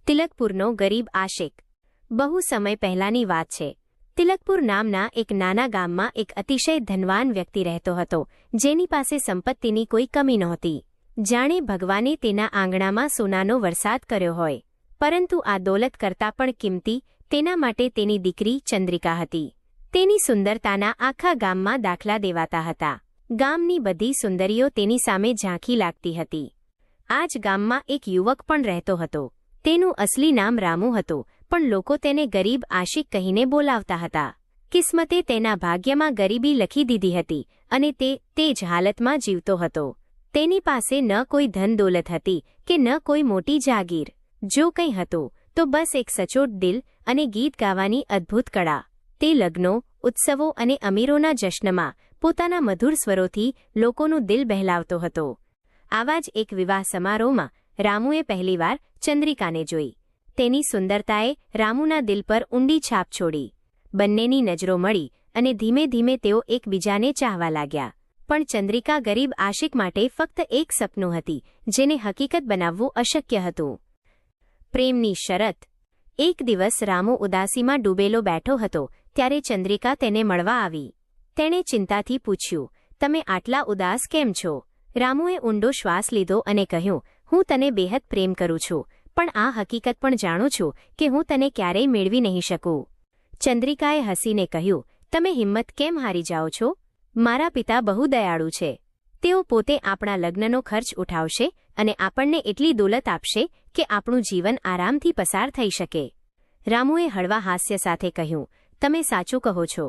તિલકપુરનો ગરીબ આશિક। બહુ સમય પહેલાની વાત છે। તિલકપુર નામના એક નાના ગામમાં એક અતિશય ધનવાન વ્યક્તિ રહેતો હતો, જેની પાસે સંપત્તિની કોઈ કમી નહોતી। જાણે ભગવાને તેના આંગણામાં સોનાનો વરસાદ કર્યો હોય। પરંતુ આ દોલત કરતાં પણ કિંમતી તેના માટે તેની દીકરી ચંદ્રિકા હતી। તેની સુંદરતાના આખા ગામમાં દાખલા દેવાતા હતા। ગામની બધી સુંદરીઓ તેની સામે ઝાંખી લાગતી હતી। આ જ ગામમાં એક યુવક પણ રહેતો હતો। તેનું અસલી નામ રામુ હતું, પણ લોકો તેને ગરીબ આશિક કહીને બોલાવતા હતા। કિસ્મતે તેના ભાગ્યમાં ગરીબી લખી દીધી હતી અને તે જ હાલતમાં જીવતો હતો। તેની પાસે ન કોઈ ધન દોલત હતી કે ન કોઈ મોટી જાગીર। જો કંઈ હતું તો બસ એક સચોટ દિલ અને ગીત ગાવાની અદ્ભુત કળા। તે લગ્નો, ઉત્સવો અને અમીરોના જશ્નમાં પોતાના મધુર સ્વરોથી લોકોનું દિલ બહેલાવતો હતો। આવા જ એક વિવાહ સમારોહમાં રામુએ પહેલીવાર ચંદ્રિકાને જોઈ। તેની સુંદરતાએ રામુના દિલ પર ઊંડી છાપ છોડી। બંનેની નજરો મળી અને ધીમે ધીમે તેઓ એકબીજાને ચાહવા લાગ્યા। પણ ચંદ્રિકા ગરીબ આશિક માટે ફક્ત એક સપનું હતી, જેને હકીકત બનાવવું અશક્ય હતું। પ્રેમની શરત। એક દિવસ રામુ ઉદાસીમાં ડૂબેલો બેઠો હતો, ત્યારે ચંદ્રિકા તેને મળવા આવી। તેણે ચિંતાથી પૂછ્યું, તમે આટલા ઉદાસ કેમ છો? રામુએ ઊંડો શ્વાસ લીધો અને કહ્યું, હું તને બેહદ પ્રેમ કરું છું, પણ આ હકીકત પણ જાણું છું કે હું તને ક્યારેય મેળવી નહીં શકું। ચંદ્રિકાએ હસીને કહ્યું, તમે હિંમત કેમ હારી જાઓ છો? મારા પિતા બહુ દયાળુ છે। તેઓ પોતે આપણા લગ્નનો ખર્ચ ઉઠાવશે અને આપણને એટલી દોલત આપશે કે આપણું જીવન આરામથી પસાર થઈ શકે। રામુએ હળવા હાસ્ય સાથે કહ્યું, તમે સાચું કહો છો।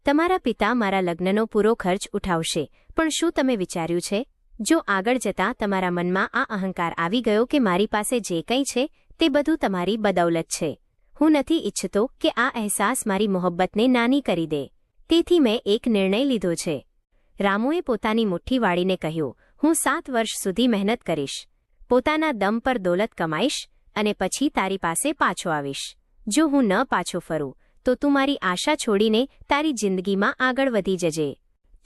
તમારા પિતા મારા લગ્નનો પૂરો ખર્ચ ઉઠાવશે, પણ શું તમે વિચાર્યું છે? જો આગળ જતાં તમારા મનમાં આ અહંકાર આવી ગયો કે મારી પાસે જે કંઈ છે તે બધું તમારી બદૌલત છે, હું નથી ઈચ્છતો કે આ અહેસાસ મારી મોહબ્બતને નાની કરી દે। તેથી મેં એક નિર્ણય લીધો છે। રામુએ પોતાની મુઠ્ઠી વાળીને કહ્યું, હું 7 વર્ષ સુધી મહેનત કરીશ, પોતાના દમ પર દોલત કમાઈશ અને પછી તારી પાસે પાછો આવીશ। જો હું ન પાછો ફરું તો તું મારી આશા છોડીને તારી જિંદગીમાં આગળ વધી જજે।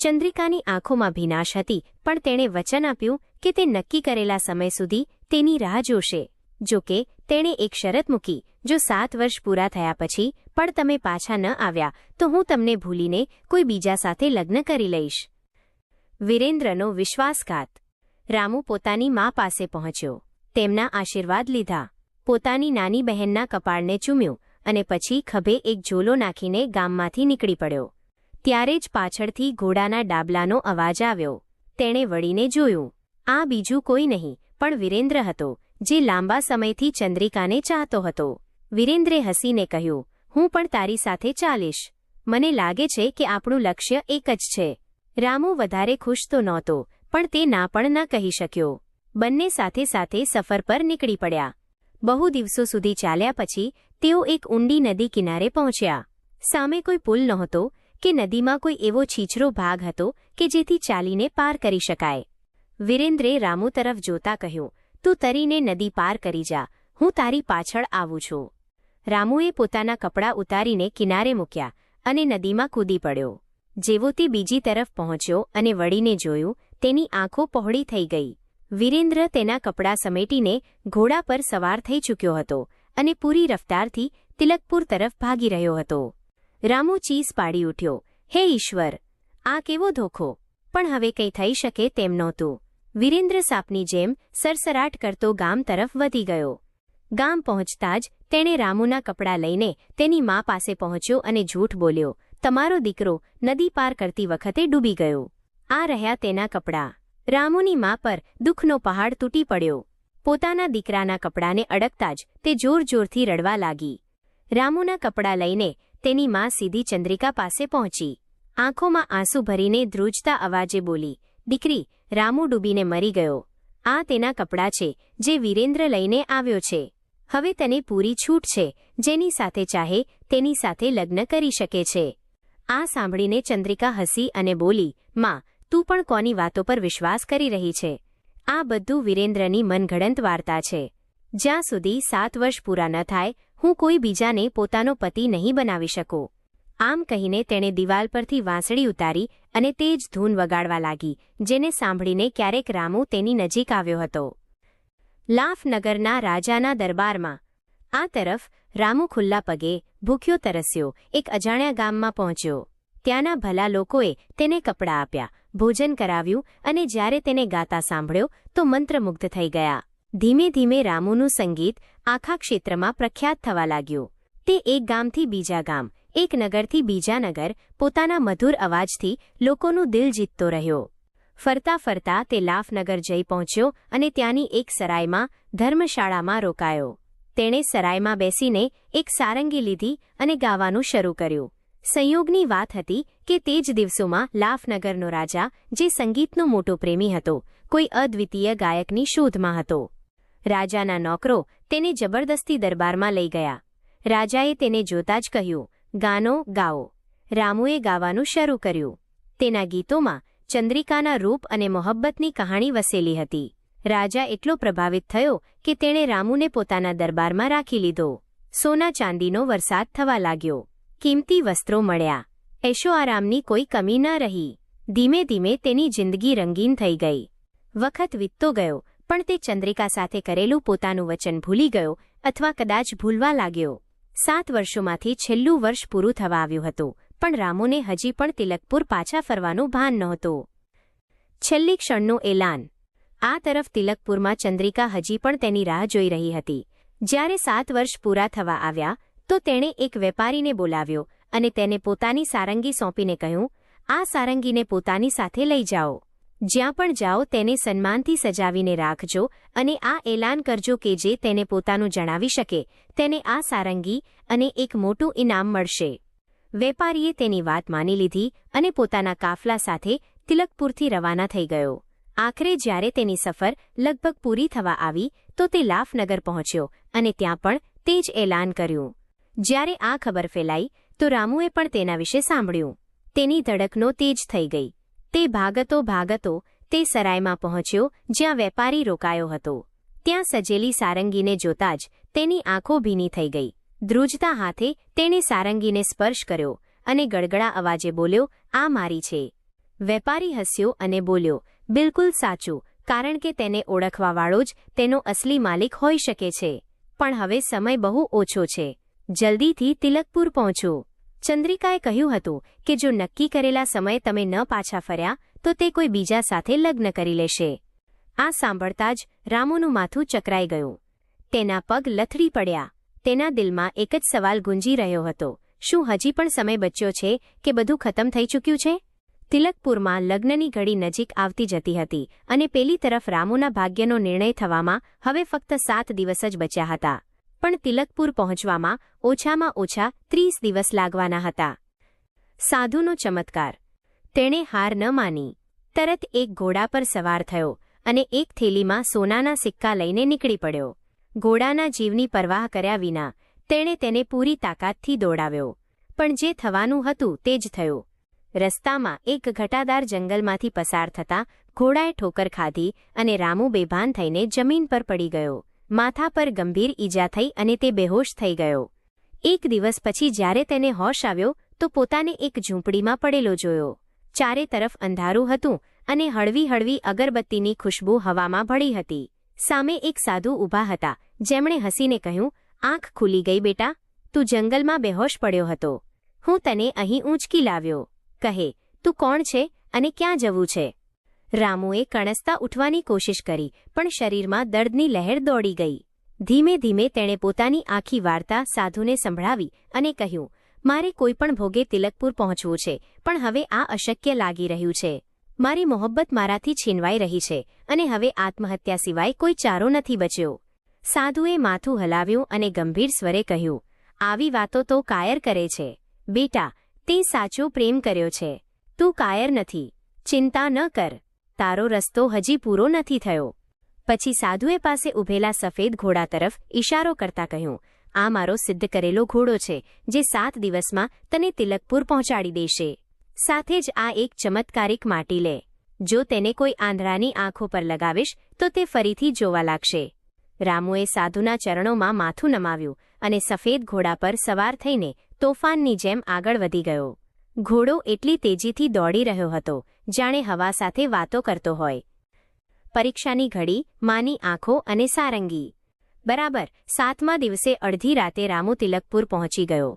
ચંદ્રિકાની આંખોમાં ભીનાશ હતી, પણ તેણે વચન આપ્યું કે તે નક્કી કરેલા સમય સુધી તેની રાહ જોશે। જો કે તેણે એક શરત મૂકી, જો 7 વર્ષ પૂરા થયા પછી પણ તમે પાછા ન આવ્યા તો હું તમને ભૂલીને કોઈ બીજા સાથે લગ્ન કરી લઈશ। વિરેન્દ્રનો વિશ્વાસઘાત। રામુ પોતાની મા પાસે પહોંચ્યો, તેમના આશીર્વાદ લીધા, પોતાની નાની બહેનના કપાળને ચૂમ્યું અને પછી ખભે એક ઝોલો નાખીને ગામમાંથી નીકળી પડ્યો। ત્યારે જ પાછળથી ઘોડાના ડાબલાનો અવાજ આવ્યો। તેણે વળીને જોયું। આ બીજું કોઈ નહીં પણ વિરેન્દ્ર હતો, જે લાંબા સમયથી ચંદ્રિકાને ચાહતો હતો। વિરેન્દ્રે હસીને કહ્યું, હું પણ તારી સાથે ચાલીશ। મને લાગે છે કે આપણું લક્ષ્ય એક જ છે। રામુ વધારે ખુશ તો નહોતો, પણ તે ના પણ ન કહી શક્યો। બંને સાથે સાથે સફર પર નીકળી પડ્યા। બહુ દિવસો સુધી ચાલ્યા પછી તેઓ એક ઊંડી નદી કિનારે પહોંચ્યા। સામે કોઈ પુલ નહોતો કે નદીમાં કોઈ એવો છીછરો ભાગ હતો કે જેથી ચાલીને પાર કરી શકાય। વિરેન્દ્રે રામુ તરફ જોતા કહ્યું, તું તરીને નદી પાર કરી જા, હું તારી પાછળ આવું છું। રામુએ પોતાના કપડાં ઉતારીને કિનારે મૂક્યા અને નદીમાં કૂદી પડ્યો। જેવો તે બીજી તરફ પહોંચ્યો અને વળીને જોયું, તેની આંખો પહોળી થઈ ગઈ। વિરેન્દ્ર તેના કપડાં સમેટીને ઘોડા પર સવાર થઈ ચૂક્યો હતો અને પૂરી રફતારથી તિલકપુર તરફ ભાગી રહ્યો હતો। રામુ ચીસ પાડી ઉઠ્યો, હે ઈશ્વર, આ કેવો ધોખો! પણ હવે કંઈ થઈ શકે તેમ નહોતું। વિરેન્દ્ર સાપની જેમ સરસરાટ કરતો ગામ તરફ વધી ગયો। ગામ પહોંચતા જ તેણે રામુના કપડાં લઈને તેની મા પાસે પહોંચ્યો અને જૂઠ બોલ્યો, તમારો દીકરો નદી પાર કરતી વખતે ડૂબી ગયો। આ રહ્યા તેના કપડાં। રામુની મા પર દુઃખનો પહાડ તૂટી પડ્યો। પોતાના દીકરાના કપડાને અડકતા જ તે જોર જોરથી રડવા લાગી। રામુના કપડાં લઈને તેની મા સીધી ચંદ્રિકા પાસે પહોંચી। આંખોમાં આંસુ ભરીને ધ્રુજતા અવાજે બોલી, દીકરી, રામુ ડૂબીને મરી ગયો। આ તેના કપડાં છે જે વિરેન્દ્ર લઈને આવ્યો છે। હવે તને પૂરી છૂટ છે, જેની સાથે ચાહે તેની સાથે લગ્ન કરી શકે છે। આ સાંભળીને ચંદ્રિકા હસી અને બોલી, માં, તું પણ કોની વાતો પર વિશ્વાસ કરી રહી છે? આ બધું વિરેન્દ્રની મનઘડંત વાર્તા છે। જ્યાં સુધી 7 વર્ષ પૂરા ન થાય હું કોઈ બીજાને પોતાનો પતિ નહીં બનાવી શકું। આમ કહીને તેણે દિવાલ પરથી વાંસળી ઉતારી અને તે જ ધૂન વગાડવા લાગી, જેને સાંભળીને ક્યારેક રામુ તેની નજીક આવ્યો હતો। લાફનગરના રાજાના દરબારમાં આ તરફ રામુ ખુલ્લા પગે ભૂખ્યો તરસ્યો એક અજાણ્યા ગામમાં પહોંચ્યો. ત્યાંના ભલા લોકોએ તેને કપડાં આપ્યા, ભોજન કરાવ્યું અને જ્યારે તેને ગાતા સાંભળ્યો તો મંત્રમુગ્ધ થઈ ગયા. ધીમે ધીમે રામુનું સંગીત આખા ક્ષેત્રમાં પ્રખ્યાત થવા લાગ્યું. તે એક ગામથી બીજા ગામ, એક નગરથી બીજા નગર પોતાના મધુર અવાજથી લોકોનું દિલ જીતતો રહ્યો. ફરતા ફરતા તે લાફનગર જઈ પહોંચ્યો અને ત્યાંની એક સરાયમાં ધર્મશાળામાં રોકાયો. તેણે સરાયમાં બેસીને એક સારંગી લીધી અને ગાવાનું શરૂ કર્યું. સંયોગની વાત હતી કે તે જ દિવસોમાં લાફનગરનો રાજા, જે સંગીતનો મોટો પ્રેમી હતો, કોઈ અદ્વિતીય ગાયકની શોધમાં હતો. રાજાના નોકરો તેને જબરદસ્તી દરબારમાં લઈ ગયા. રાજાએ તેને જોતા જ કહ્યું, ગાનો ગાઓ. રામુએ ગાવાનું શરૂ કર્યું. તેના ગીતોમાં ચંદ્રિકાના રૂપ અને મોહબ્બતની કહાણી વસેલી હતી. રાજા એટલો પ્રભાવિત થયો કે તેણે રામુને પોતાના દરબારમાં રાખી લીધો. સોના ચાંદીનો વરસાદ થવા લાગ્યો. કિંમતી વસ્ત્રો મળ્યા. એશોઆરામની કોઈ કમી ન રહી. ધીમે ધીમે તેની જિંદગી રંગીન થઈ ગઈ. વખત વીતતો ગયો, પણ તે ચંદ્રિકા સાથે કરેલું પોતાનું વચન ભૂલી ગયો અથવા કદાચ ભૂલવા લાગ્યો. 7 વર્ષોમાંથી છેલ્લું વર્ષ પૂરું થવા આવ્યું હતું, પણ રામુને હજી પણ તિલકપુર પાછા ફરવાનું ભાન નહોતું. છેલ્લી ક્ષણનું એલાન. આ તરફ તિલકપુરમાં ચંદ્રિકા હજી પણ તેની રાહ જોઈ રહી હતી. જ્યારે 7 વર્ષ પૂરા થવા આવ્યા તો તેણે એક વેપારીને બોલાવ્યો અને તેને પોતાની સારંગી સોંપીને કહ્યું, આ સારંગીને પોતાની સાથે લઈ જાઓ. જ્યાં પણ જાઓ તેને સન્માનથી સજાવીને રાખજો અને આ એલાન કરજો કે જે તેને પોતાનું જણાવી શકે તેને આ સારંગી અને એક મોટું ઇનામ મળશે. વેપારીએ તેની વાત માની લીધી અને પોતાના કાફલા સાથે તિલકપુરથી રવાના થઈ ગયો. આખરે જ્યારે તેની સફર લગભગ પૂરી થવા આવી તો તે લાફનગર પહોંચ્યો અને ત્યાં પણ તે જ એલાન કર્યું. જ્યારે આ ખબર ફેલાઈ તો રામુએ પણ તેના વિશે સાંભળ્યું. તેની ધડકનો તેજ થઈ ગઈ. તે ભાગતો તે સરાયમાં પહોંચ્યો જ્યાં વેપારી રોકાયો હતો. ત્યાં સજેલી સારંગીને જોતા જ તેની આંખો ભીની થઈ ગઈ. ધ્રુજતા હાથે તેણે સારંગીને સ્પર્શ કર્યો અને ગળગળા અવાજે બોલ્યો, આ મારી છે. વેપારી હસ્યો અને બોલ્યો, બિલકુલ સાચું, કારણ કે તેને ઓળખવાવાળો જ તેનો અસલી માલિક હોઈ શકે છે. પણ હવે સમય બહુ ઓછો છે. જલ્દીથી તિલકપુર પહોંચો. ચંદ્રિકાએ કહ્યું હતું કે જો નક્કી કરેલા સમયે તમે ન પાછા ફર્યા તો તે કોઈ બીજા સાથે લગ્ન કરી લેશે. આ સાંભળતા જ રામુનું માથું ચકરાઈ ગયું. તેના પગ લથડી પડ્યા. તેના દિલમાં એક જ સવાલ ગુંજી રહ્યો હતો, શું હજી પણ સમય બચ્યો છે કે બધું ખતમ થઈ ચૂક્યું છે? તિલકપુરમાં લગ્નની ઘડી નજીક આવતી જતી હતી અને પેલી તરફ રામુના ભાગ્યનો નિર્ણય થવામાં હવે ફક્ત 7 દિવસ જ બચ્યા હતા. પણ તિલકપુર પહોંચવામાં ઓછામાં ઓછા 30 દિવસ લાગવાના હતા. સાધુનો ચમત્કાર. તેણે હાર ન માની. તરત એક ઘોડા પર સવાર થયો અને એક થેલીમાં સોનાના સિક્કા લઈને નીકળી પડ્યો. ઘોડાના જીવની પરવાહ કર્યા વિના તેણે તેને પૂરી તાકાતથી દોડાવ્યો. પણ જે થવાનું હતું તે જ થયું. રસ્તામાં એક ઘટાદાર જંગલમાંથી પસાર થતાં ઘોડાએ ઠોકર ખાધી અને રામુ બેભાન થઈને જમીન પર પડી ગયો. માથા પર ગંભીર ઈજા થઈ અને તે બેહોશ થઈ ગયો. એક દિવસ પછી જ્યારે તેને હોશ આવ્યો તો પોતાને એક ઝૂંપડીમાં પડેલો જોયો. ચારે તરફ અંધારું હતું અને હળવી હળવી અગરબત્તીની ખુશ્બુ હવામાં ભળી હતી. સામે એક સાધુ ઊભા હતા, જેમણે હસીને કહ્યું, આંખ ખુલી ગઈ બેટા, તું જંગલમાં બેહોશ પડ્યો હતો. હું તને અહીં ઊંચકી લાવ્યો. કહે, તું કોણ છે અને ક્યાં જવું છે? રામુએ કણસતા ઉઠવાની કોશિશ કરી, પણ શરીરમાં દર્દની લહેર દોડી ગઈ. ધીમે ધીમે તેણે પોતાની આખી વાર્તા સાધુને સંભળાવી અને કહ્યું, મારે કોઈ પણ ભોગે તિલકપુર પહોંચવું છે, પણ હવે આ અશક્ય લાગી રહ્યું છે. મારી મોહબ્બત મારાથી છીનવાઈ રહી છે અને હવે આત્મહત્યા સિવાય કોઈ ચારો નથી બચ્યો. સાધુએ માથું હલાવ્યું અને ગંભીર સ્વરે કહ્યું, આવી વાતો તો કાયર કરે છે. બેટા, તે સાચો પ્રેમ કર્યો છે. તું કાયર નથી. ચિંતા ન કર. તારો રસ્તો હજી પૂરો નથી થયો. પછી સાધુએ પાસે ઊભેલા સફેદ ઘોડા તરફ ઇશારો કરતા કહ્યું, આ મારો સિદ્ધ કરેલો ઘોડો છે, જે 7 દિવસમાં તને તિલકપુર પહોંચાડી દેશે. સાથે જ આ એક ચમત્કારિક માટી લે. જો તેને કોઈ આંધળાની આંખો પર લગાવીશ તો તે ફરીથી જોવા લાગશે. રામુએ સાધુના ચરણોમાં માથું નમાવ્યું અને સફેદ ઘોડા પર સવાર થઈને તોફાનની જેમ આગળ વધી ગયો. ઘોડો એટલી તેજીથી દોડી રહ્યો હતો જાણે હવા સાથે વાતો કરતો હોય. પરીક્ષાની ઘડી, માની આંખો અને સારંગી. બરાબર 7મા દિવસે અડધી રાતે રામુ તિલકપુર પહોંચી ગયો.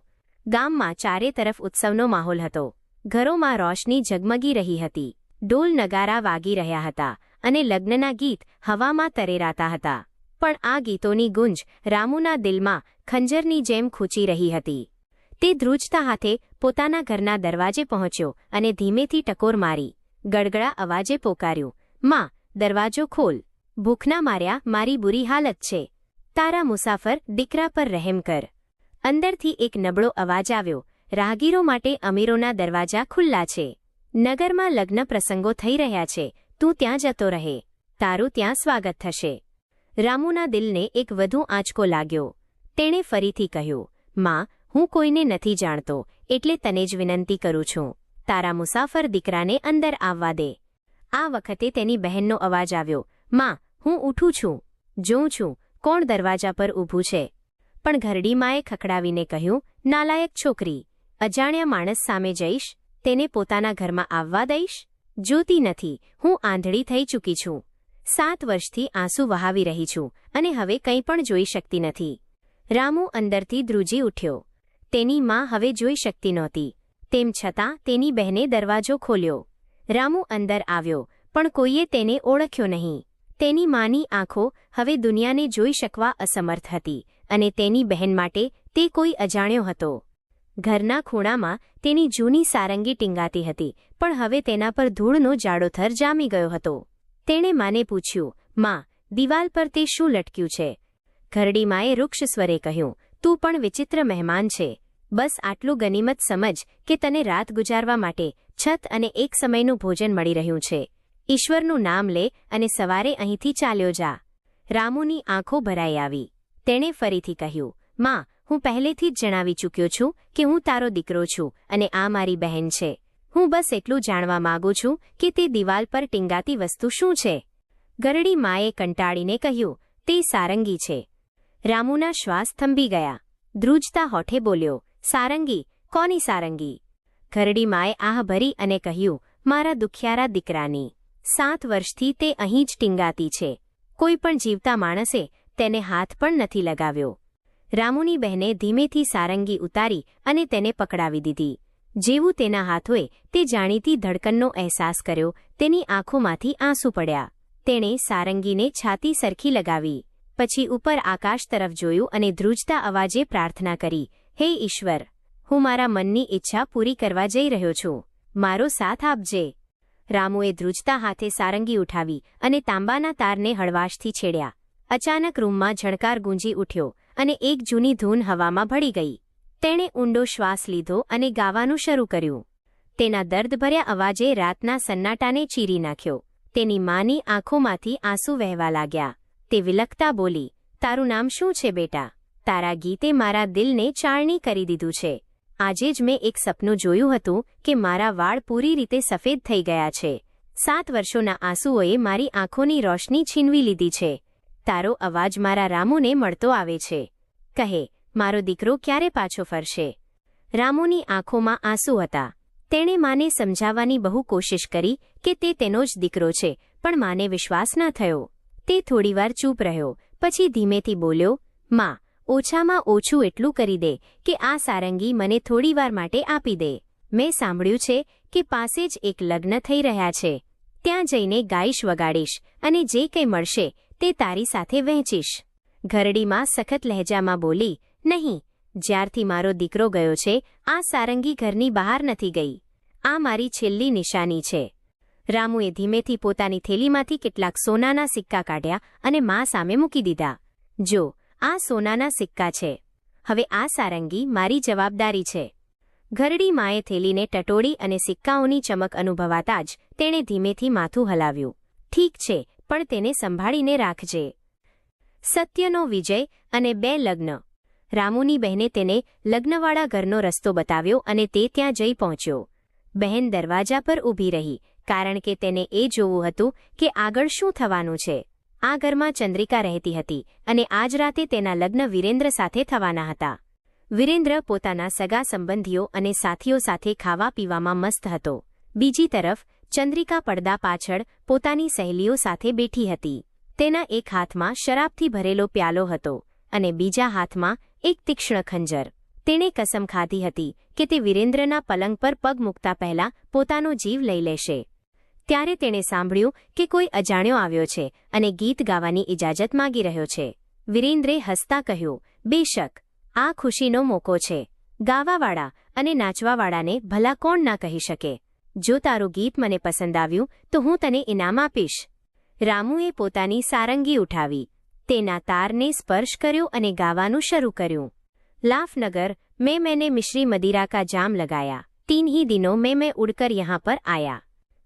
ગામમાં ચારે તરફ ઉત્સવનો માહોલ હતો. ઘરોમાં રોશની ઝગમગી રહી હતી. ઢોલ નગારા વાગી રહ્યા હતા અને લગ્નના ગીત હવામાં તરેરાતા હતા. પણ આ ગીતોની ગુંજ રામુના દિલમાં ખંજરની જેમ ખૂંચી રહી હતી. તે ધ્રુજતા હાથે પોતાના ઘરના દરવાજે પહોંચ્યો અને ધીમેથી ટકોર મારી ગડગડા અવાજે પોકાર્યું, માં, દરવાજો ખોલ. ભૂખના માર્યા મારી બુરી હાલત છે. તારા મુસાફર દીકરા પર રહેમ કર. અંદરથી એક નબળો અવાજ આવ્યો, રાહગીરો માટે અમીરોના દરવાજા ખુલ્લા છે. નગરમાં લગ્ન પ્રસંગો થઈ રહ્યા છે. તું ત્યાં જતો રહે. તારું ત્યાં સ્વાગત થશે. રામુના દિલને એક વધુ આંચકો લાગ્યો. તેણે ફરીથી કહ્યું, માં, હું કોઈને નથી જાણતો, એટલે તને જ વિનંતી કરું છું. તારા મુસાફર દીકરાને અંદર આવવા દે. આ વખતે તેની બહેનનો અવાજ આવ્યો, માં, હું ઉઠું છું. જોઉં છું કોણ દરવાજા પર ઊભું છે. પણ ઘરડી માએ ખખડાવીને કહ્યું, નાલાયક છોકરી, અજાણ્યા માણસ સામે જઈશ? તેને પોતાના ઘરમાં આવવા દઈશ? જોતી નથી, હું આંધળી થઈ ચૂકી છું. 7 વર્ષથી આંસુ વહાવી રહી છું અને હવે કંઈ પણ જોઈ શકતી નથી. રામુ અંદરથી ધ્રુજી ઉઠ્યો. તેની માં હવે જોઈ શકતી નહોતી. તેમ છતાં તેની બહેને દરવાજો ખોલ્યો. રામુ અંદર આવ્યો, પણ કોઈએ તેને ઓળખ્યો નહીં. તેની માની આંખો હવે દુનિયાને જોઈ શકવા અસમર્થ હતી અને તેની બહેન માટે તે કોઈ અજાણ્યો હતો. ઘરના ખૂણામાં તેની જૂની સારંગી ટીંગાતી હતી, પણ હવે તેના પર ધૂળનો જાડો થર જામી ગયો હતો. તેણે માને પૂછ્યું, માં, દિવાલ પર તે શું લટક્યું છે? ઘરડી માએ રૂક્ષ સ્વરે કહ્યું, તું પણ વિચિત્ર મહેમાન છે. બસ આટલું ગનીમત સમજ કે તને રાત ગુજારવા માટે છત અને એક સમયનું ભોજન મળી રહ્યું છે. ઈશ્વરનું નામ લે અને સવારે અહીંથી ચાલ્યો જા. રામુની આંખો ભરાઈ આવી. તેણે ફરીથી કહ્યું, માં, હું પહેલેથી જ જણાવી ચૂક્યો છું કે હું તારો દીકરો છું અને આ મારી બહેન છે. હું બસ એટલું જાણવા માંગુ છું કે તે દિવાલ પર ટીંગાતી વસ્તુ શું છે? ગરડી માએ કંટાળીને કહ્યું, તે સારંગી છે. રામુના શ્વાસ થંભી ગયા. ધ્રુજતા હોઠે બોલ્યો, સારંગી? કોની સારંગી? ઘરડી માએ આહ ભરી અને કહ્યું, મારા દુખિયારા દીકરાની. 7 વર્ષથી તે અહીં જ ટીંગાતી છે. કોઈ પણ જીવતા માણસે તેને હાથ પણ નથી લગાવ્યો. રામુની બહેને ધીમેથી સારંગી ઉતારી અને તેને પકડાવી દીધી. જેવું તેના હાથોએ તે જાણીતી ધડકનનો અહેસાસ કર્યો, તેની આંખોમાંથી આંસુ પડ્યા. તેણે સારંગીને છાતી સરખી લગાવી. પછી ઉપર આકાશ તરફ જોયું અને ધ્રુજતા અવાજે પ્રાર્થના કરી, હે ઈશ્વર, હું મારા મનની ઈચ્છા પૂરી કરવા જઈ રહ્યો છું. મારો સાથ આપજે. રામુએ ધ્રુજતા હાથે સારંગી ઉઠાવી અને તાંબાના તારને હળવાશથી છેડ્યા. અચાનક રૂમમાં ઝણકાર ગુંજી ઉઠ્યો અને એક જૂની ધૂન હવામાં ભળી ગઈ. તેણે ઊંડો શ્વાસ લીધો અને ગાવાનું શરૂ કર્યું. તેના દર્દભર્યા અવાજે રાતના સન્નાટાને ચીરી નાખ્યો. તેની માની આંખોમાંથી આંસુ વહેવા લાગ્યા. તે વિલખતા બોલી, તારું નામ શું છે બેટા? તારા ગીતે મારા દિલને ચાળણી કરી દીધું છે. આજે જ મેં એક સપનું જોયું હતું કે મારા વાળ પૂરી રીતે સફેદ થઈ ગયા છે. 7 વર્ષોના આંસુઓએ મારી આંખોની રોશની છીનવી લીધી છે. તારો અવાજ મારા રામુને મળતો આવે છે. કહે, મારો દીકરો ક્યારે પાછો ફરશે? રામુની આંખોમાં આંસુ હતા. તેણે માને સમજાવવાની બહુ કોશિશ કરી કે તે તેનો જ દીકરો છે, પણ માને વિશ્વાસ ન થયો. તે થોડીવાર ચૂપ રહ્યો. પછી ધીમેથી બોલ્યો, માં, ઓછામાં ઓછું એટલું કરી દે કે આ સારંગી મને થોડીવાર માટે આપી દે. મેં સાંભળ્યું છે કે પાસે જ એક લગ્ન થઈ રહ્યા છે. ત્યાં જઈને ગાઈશ વગાડીશ અને જે કંઈ મળશે તે તારી સાથે વહેંચીશ. ઘરડીમાં સખત લહેજામાં બોલી, નહીં, જ્યારથી મારો દીકરો ગયો છે આ સારંગી ઘરની બહાર નથી ગઈ. આ મારી છેલ્લી નિશાની છે. રામુએ ધીમેથી પોતાની થેલીમાંથી કેટલાક સોનાના સિક્કા કાઢ્યા અને મા સામે મૂકી દીધા. જો, આ સોનાના સિક્કા છે. હવે આ સારંગી મારી જવાબદારી છે. ઘરડી માએ થેલીને ટટોળી અને સિક્કાઓની ચમક અનુભવાતા જ તેણે ધીમેથી માથું હલાવ્યું. ઠીક છે, પણ તેને સંભાળીને રાખજે. સત્યનો વિજય અને 2 લગ્ન. રામુની બહેને તેને લગ્નવાળા ઘરનો રસ્તો બતાવ્યો અને તે ત્યાં જઈ પહોંચ્યો. બહેન દરવાજા પર ઊભી રહી, કારણ કે તેને એ જોવું હતું કે આગળ શું થવાનું છે. આ ઘરમાં ચંદ્રિકા રહેતી હતી અને આજ રાતે તેના લગ્ન વિરેન્દ્ર સાથે થવાના હતા. વિરેન્દ્ર પોતાના સગા સંબંધીઓ અને સાથીઓ સાથે ખાવા પીવામાં મસ્ત હતો. બીજી તરફ ચંદ્રિકા પડદા પાછળ પોતાની સહેલીઓ સાથે બેઠી હતી. તેના એક હાથમાં શરાબથી ભરેલો પ્યાલો હતો અને બીજા હાથમાં એક તીક્ષ્ણ ખંજર. તેણે કસમ ખાધી હતી કે તે વિરેન્દ્રના પલંગ પર પગ મૂકતા પહેલા પોતાનો જીવ લઈ લેશે. ત્યારે તેણે સાંભળ્યું કે કોઈ અજાણ્યો આવ્યો છે અને ગીત ગાવાની ઇજાજત માગી રહ્યો છે. વિરેન્દ્રે હસતા કહ્યું, બેશક, આ ખુશીનો મોકો છે. ગાવાવાળા અને નાચવાવાળાને ભલા કોણ ના કહી શકે. જો તારું ગીત મને પસંદ આવ્યું તો હું તને ઇનામ આપીશ. રામુએ પોતાની સારંગી ઉઠાવી, તેના તારને સ્પર્શ કર્યો અને ગાવાનું શરૂ કર્યું. लाफनगर में मैंने मिश्री मदिरा का जाम लगाया, 3 ही दिनों में उड़कर यहाँ पर आया.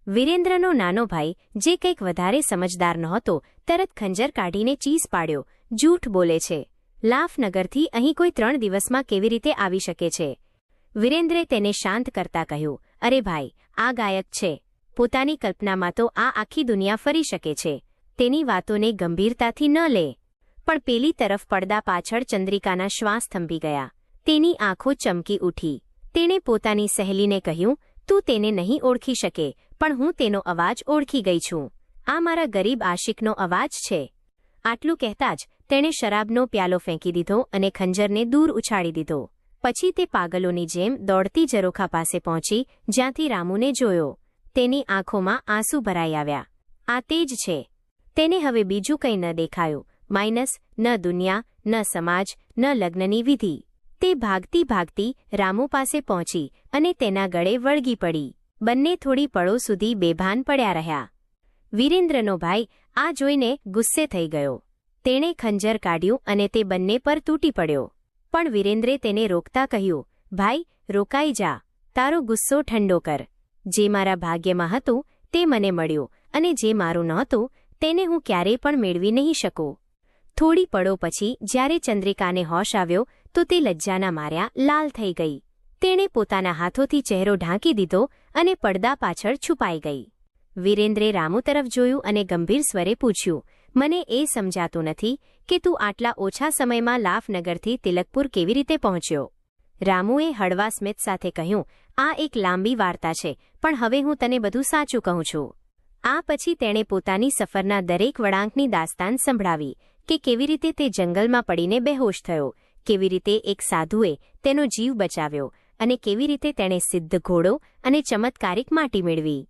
વિરેન્દ્રનો નાનો ભાઈ, જે કંઈક વધારે સમજદાર નહોતો, તરત ખંજર કાઢીને ચીસ પાડ્યો, જૂઠ બોલે છે. લાફનગરથી અહીં કોઈ 3 દિવસમાં કેવી રીતે આવી શકે છે? વિરેન્દ્રે તેને શાંત કરતા કહ્યું, અરે ભાઈ, આ ગાયક છે. પોતાની કલ્પનામાં તો આ આખી દુનિયા ફરી શકે છે. તેની વાતોને ગંભીરતાથી ન લે. પણ પેલી તરફ પડદા પાછળ ચંદ્રિકાના શ્વાસ થંભી ગયા. તેની આંખો ચમકી ઉઠી. તેણે પોતાની સહેલીને કહ્યું, તું તેને નહીં ઓળખી શકે, પણ હું તેનો અવાજ ઓળખી ગઈ છું. આ મારા ગરીબ આશિકનો અવાજ છે. આટલું કહેતા જ તેણે શરાબનો પ્યાલો ફેંકી દીધો અને ખંજરને દૂર ઉછાળી દીધો. પછી તે પાગલોની જેમ દોડતી ઝરોખા પાસે પહોંચી, જ્યાંથી રામુને જોયો. તેની આંખોમાં આંસુ ભરાઈ આવ્યા. આ તે જ છે. તેને હવે બીજું કંઈ ન દેખાયું. માઇનસ ન દુનિયા, ન સમાજ, ન લગ્નની વિધિ. તે ભાગતી ભાગતી રામુ પાસે પહોંચી અને તેના ગળે વળગી પડી. બંને થોડી પળો સુધી બેભાન પડ્યા રહ્યા. વિરેન્દ્રનો ભાઈ આ જોઈને ગુસ્સે થઈ ગયો. તેણે ખંજર કાઢ્યું અને તે બંને પર તૂટી પડ્યો. પણ વિરેન્દ્રે તેને રોકતા કહ્યું, ભાઈ, રોકાઈ જા. તારો ગુસ્સો ઠંડો કર. જે મારા ભાગ્યમાં હતું તે મને મળ્યું અને જે મારું નહોતું તેને હું ક્યારેય પણ મેળવી નહીં શકું. થોડી પળો પછી જ્યારે ચંદ્રિકાને હોશ આવ્યો તો તે લજ્જાના માર્યા લાલ થઈ ગઈ. તેણે પોતાના હાથોથી ચહેરો ઢાંકી દીધો અને પડદા પાછળ છુપાઈ ગઈ. વિરેન્દ્રે રામુ તરફ જોયું અને ગંભીર સ્વરે પૂછ્યું, મને એ સમજાતું નથી કે તું આટલા ઓછા સમયમાં લાફનગરથી તિલકપુર કેવી રીતે પહોંચ્યો? રામુએ હળવા સ્મિત સાથે કહ્યું, આ એક લાંબી વાર્તા છે, પણ હવે હું તને બધું સાચું કહું છું. આ પછી તેણે પોતાની સફરના દરેક વળાંકની દાસ્તાન સંભળાવી કે કેવી રીતે તે જંગલમાં પડીને બેહોશ થયો, કેવી રીતે એક સાધુએ તેનો જીવ બચાવ્યો અને કેવી રીતે તેણે સિદ્ધ ઘોડો અને ચમત્કારિક માટી મેળવી.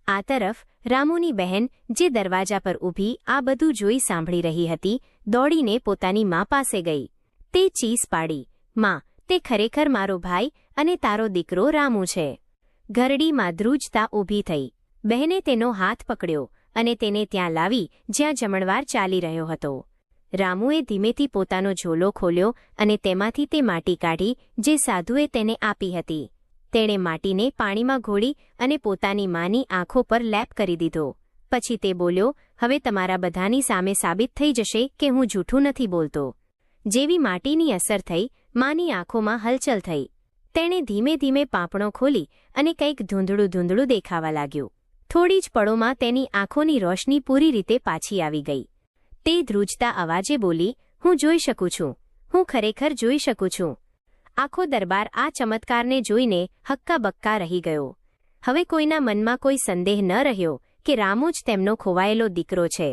આ તરફ રામુની બહેન, જે દરવાજા પર ઊભી આ બધું જોઈ સાંભળી રહી હતી, દોડીને પોતાની મા પાસે ગઈ. તે ચીસ પાડી, માં, તે ખરેખર મારો ભાઈ અને તારો દીકરો રામુ છે. ઘરડીમાં ધ્રુજતા ઊભી થઈ. બહેને તેનો હાથ પકડ્યો અને તેને ત્યાં લાવી જ્યાં જમણવાર ચાલી રહ્યો હતો. રામુએ ધીમેથી પોતાનો ઝોલો ખોલ્યો અને તેમાંથી તે માટી કાઢી જે સાધુએ તેને આપી હતી. તેણે માટીને પાણીમાં ઘોળી અને પોતાની માની આંખો પર લેપ કરી દીધો. પછી તે બોલ્યો, હવે તમારા બધાની સામે સાબિત થઈ જશે કે હું જૂઠું નથી બોલતો. જેવી માટીની અસર થઈ, માની આંખોમાં હલચલ થઈ. તેણે ધીમે ધીમે પાંપણો ખોલી અને કંઈક ધૂંધળું ધૂંધળું દેખાવા લાગ્યું. થોડી જ પળોમાં તેની આંખોની રોશની પૂરી રીતે પાછી આવી ગઈ. તે ધ્રુજતા અવાજે બોલી, હું જોઈ શકું છું, હું ખરેખર જોઈ શકું છું. આખો દરબાર આ ચમત્કારને જોઈને હક્કાબક્કા રહી ગયો. હવે કોઈના મનમાં કોઈ સંદેહ ન રહ્યો કે રામુ જ તેમનો ખોવાયેલો દીકરો છે.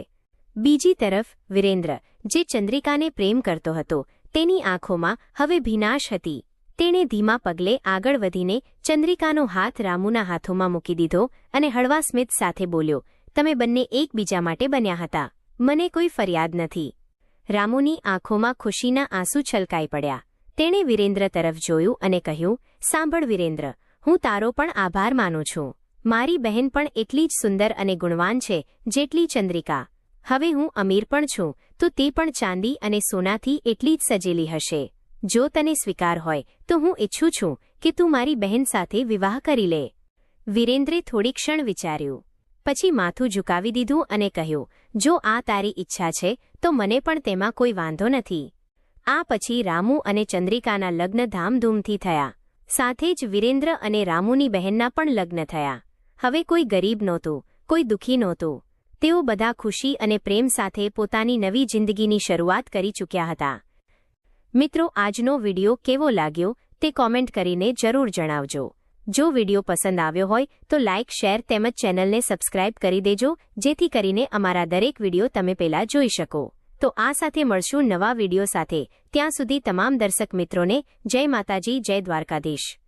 બીજી તરફ વિરેન્દ્ર, જે ચંદ્રિકાને પ્રેમ કરતો હતો, તેની આંખોમાં હવે ભીનાશ હતી. તેણે ધીમા પગલે આગળ વધીને ચંદ્રિકાનો હાથ રામુના હાથોમાં મૂકી દીધો અને હળવા સ્મિત સાથે બોલ્યો, તમે બંને એકબીજા માટે બન્યા હતા. મને કોઈ ફરિયાદ નથી. રામુની આંખોમાં ખુશીના આંસુ છલકાઈ પડ્યા. તેણે વિરેન્દ્ર તરફ જોયું અને કહ્યું, સાંભળ વિરેન્દ્ર, હું તારો પણ આભાર માનું છું. મારી બહેન પણ એટલી જ સુંદર અને ગુણવાન છે જેટલી ચંદ્રિકા. હવે હું અમીર પણ છું તો તે પણ ચાંદી અને સોનાથી એટલી જ સજેલી હશે. જો તને સ્વીકાર હોય તો હું ઈચ્છું છું કે તું મારી બહેન સાથે વિવાહ કરી લે. વિરેન્દ્રે થોડી ક્ષણ વિચાર્યું. પછી માથું ઝુકાવી દીધું અને કહ્યું, જો આ તારી ઈચ્છા છે તો મને પણ તેમાં કોઈ વાંધો નથી. આ પછી રામુ અને ચંદ્રિકાના લગ્ન ધામધૂમથી થયા. સાથે જ વિરેન્દ્ર અને રામુની બહેનના પણ લગ્ન થયા. હવે કોઈ ગરીબ નહોતું, કોઈ દુઃખી નહોતું. તેઓ બધા ખુશી અને પ્રેમ સાથે પોતાની નવી જિંદગીની શરૂઆત કરી ચૂક્યા હતા. મિત્રો, આજનો વિડિયો કેવો લાગ્યો તે કોમેન્ટ કરીને જરૂર જણાવજો. જો વિડીયો પસંદ આવ્યો હોય તો લાઇક, શેર તેમજ ચેનલને સબસ્ક્રાઇબ કરી દેજો, જેથી કરીને અમારા દરેક વિડીયો તમે પહેલા જોઈ શકો. તો આ સાથે મળશું નવા વિડીયો સાથે. ત્યાં સુધી તમામ દર્શક મિત્રોને જય માતાજી, જય દ્વારકાધીશ.